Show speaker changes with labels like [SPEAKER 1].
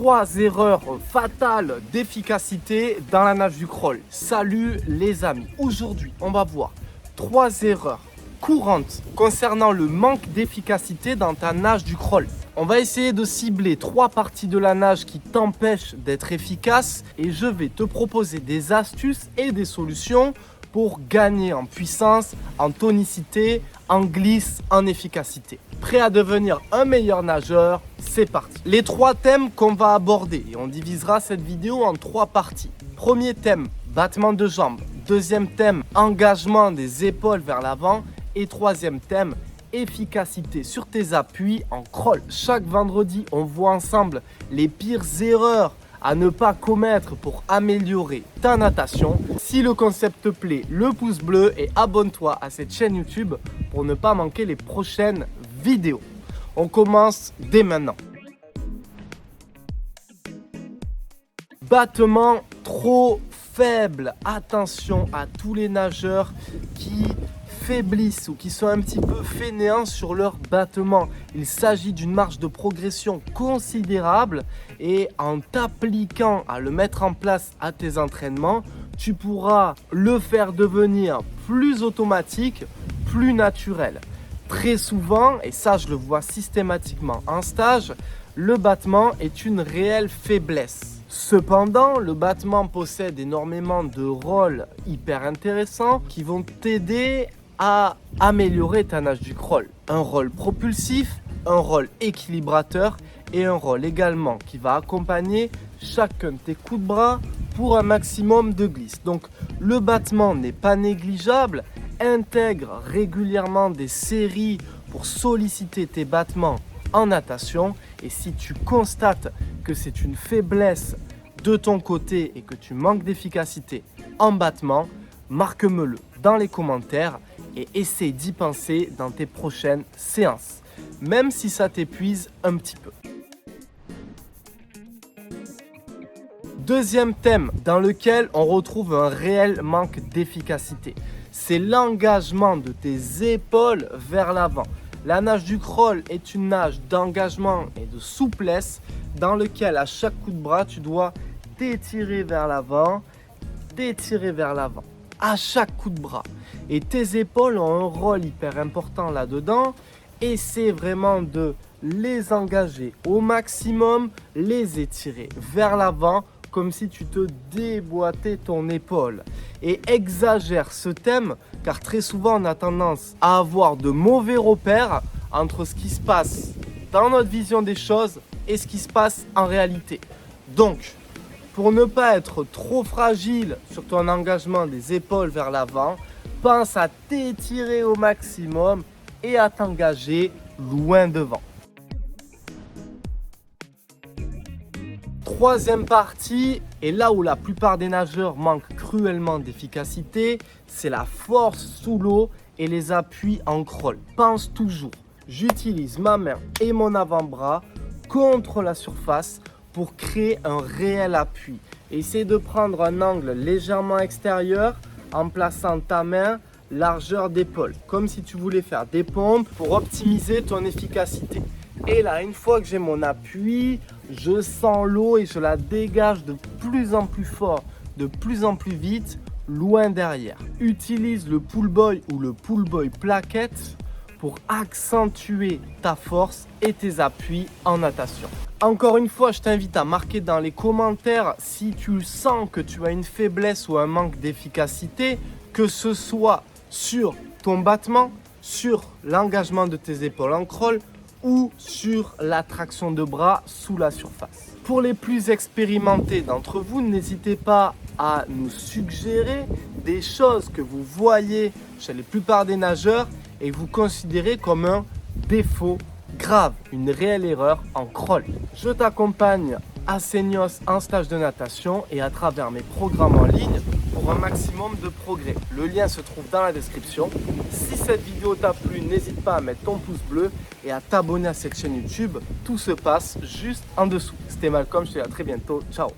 [SPEAKER 1] 3 erreurs fatales d'efficacité dans la nage du crawl. Salut les amis, aujourd'hui on va voir 3 erreurs courantes concernant le manque d'efficacité dans ta nage du crawl. On va essayer de cibler 3 parties de la nage qui t'empêchent d'être efficace et je vais te proposer des astuces et des solutions pour gagner en puissance, en tonicité, en glisse, en efficacité. Prêt à devenir un meilleur nageur? C'est parti. Les 3 thèmes qu'on va aborder et on divisera cette vidéo en 3 parties. Premier thème, battement de jambes. Deuxième thème, engagement des épaules vers l'avant. Et troisième thème, efficacité sur tes appuis en crawl. Chaque vendredi, on voit ensemble les pires erreurs à ne pas commettre pour améliorer ta natation. Si le concept te plaît, le pouce bleu et abonne-toi à cette chaîne YouTube pour ne pas manquer les prochaines vidéos. On commence dès maintenant. Battement trop faible. Attention à tous les nageurs qui faiblissent ou qui sont un petit peu fainéants sur leur battement. Il s'agit d'une marge de progression considérable et en t'appliquant à le mettre en place à tes entraînements, tu pourras le faire devenir plus automatique, plus naturel. Très souvent, et ça je le vois systématiquement en stage, le battement est une réelle faiblesse. Cependant, le battement possède énormément de rôles hyper intéressants qui vont t'aider à améliorer ta nage du crawl. Un rôle propulsif, un rôle équilibrateur et un rôle également qui va accompagner chacun de tes coups de bras pour un maximum de glisse. Donc le battement n'est pas négligeable. Intègre régulièrement des séries pour solliciter tes battements en natation. Et si tu constates que c'est une faiblesse de ton côté et que tu manques d'efficacité en battement, marque-me-le dans les commentaires et essaie d'y penser dans tes prochaines séances, même si ça t'épuise un petit peu. Deuxième thème dans lequel on retrouve un réel manque d'efficacité, c'est l'engagement de tes épaules vers l'avant. La nage du crawl est une nage d'engagement et de souplesse dans lequel à chaque coup de bras, tu dois t'étirer vers l'avant, à chaque coup de bras. Et tes épaules ont un rôle hyper important là-dedans. Essaie vraiment de les engager au maximum, les étirer vers l'avant comme si tu te déboîtais ton épaule. Et exagère ce thème car très souvent on a tendance à avoir de mauvais repères entre ce qui se passe dans notre vision des choses et ce qui se passe en réalité. Donc, pour ne pas être trop fragile sur ton engagement des épaules vers l'avant, pense à t'étirer au maximum et à t'engager loin devant. Troisième partie, et là où la plupart des nageurs manquent cruellement d'efficacité, c'est la force sous l'eau et les appuis en crawl. Pense toujours, j'utilise ma main et mon avant-bras contre la surface pour créer un réel appui. Essaie de prendre un angle légèrement extérieur en plaçant ta main largeur d'épaule, comme si tu voulais faire des pompes pour optimiser ton efficacité. Et là, une fois que j'ai mon appui, je sens l'eau et je la dégage de plus en plus fort, de plus en plus vite, loin derrière. Utilise le pull boy ou le pull boy plaquette pour accentuer ta force et tes appuis en natation. Encore une fois, je t'invite à marquer dans les commentaires si tu sens que tu as une faiblesse ou un manque d'efficacité, que ce soit sur ton battement, sur l'engagement de tes épaules en crawl ou sur la traction de bras sous la surface. Pour les plus expérimentés d'entre vous, n'hésitez pas à nous suggérer des choses que vous voyez chez la plupart des nageurs et que vous considérez comme un défaut grave, une réelle erreur en crawl. Je t'accompagne à Seignos en stage de natation et à travers mes programmes en ligne pour un maximum de progrès. Le lien se trouve dans la description. Si cette vidéo t'a plu, n'hésite pas à mettre ton pouce bleu et à t'abonner à cette chaîne YouTube. Tout se passe juste en dessous. C'était Malcolm, je te dis à très bientôt. Ciao.